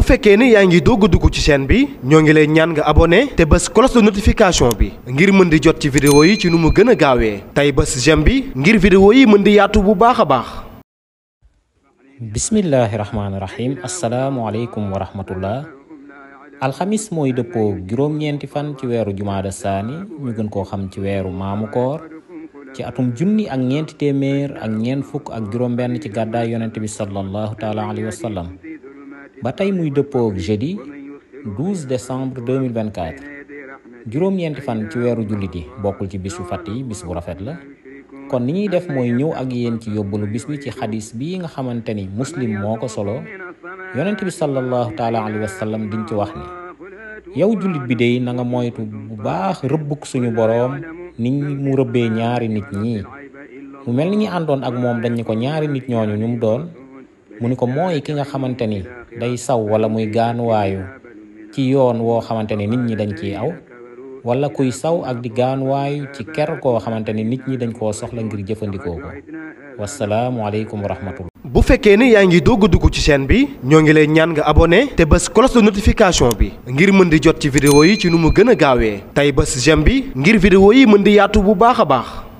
bu fekkee ne yaa ngi doog a dugg ci chaîne bi ñoo ngi lay ñaan nga abonné te bës cloche de notification bi ngir mën di jot ci vidéo yi ci nu mu gën a gaawee tey bës j'aime bi ngir vidéo yi mën di yaatu bu baax a baax. bismillahi rahmaani rahim asalaamualeykum wa rahmatullah. alxamis mooy dëppoo juróom-ñeenti fan ci weeru jumaada saani ñu gën koo xam ci weeru maamu koor ci atum junni ak ñeenti téeméer ak ñeent fukk ak juróom-benn ci gàddaay yonent bi sallallahu taala alayhi wa sallam ba tey muy dëppoo jeudi 12 décembre 2024 juróom-ñeenti fan ci weeru jullit yi bokkul ci bisu fàtt yi bis bu rafet la. kon ni ñuy def mooy ñëw ak yéen ci yóbbalu bis bi ci xadis bii nga xamante ni muslim moo ko solo yonent bi sallallahu taala alayhi wa sallam diñ ci wax ni yow jullit bi dey na nga moytu bu baax rëbbuk suñu boroom ni mu rëbbee ñaari nit ñi mu mel ni ñi àndoon ak moom dañ ni ko ñaari nit ñooñu ñu mu doon mu ni ko mooy ki nga xamante ni day saw wala muy gaanuwaayu ci yoon woo xamante ni nit ñi dañ ciy aw wala kuy saw ak di gaanuwaayu ci ker koo xamante ni nit ñi dañ koo soxla ngir jëfandikoo ko wasalaamualeykum wa rahmatullah. bu fekkee ne yaa ngi doog a dugg ci chaîne bi ñoo ngi lay ñaan nga abonné te bës cloche de notification bi ngir mën di jot ci vidéo yi ci nu mu gën a gaawee tey bës j'aime bi ngir vidéo yi mën di yaatu bu baax a baax.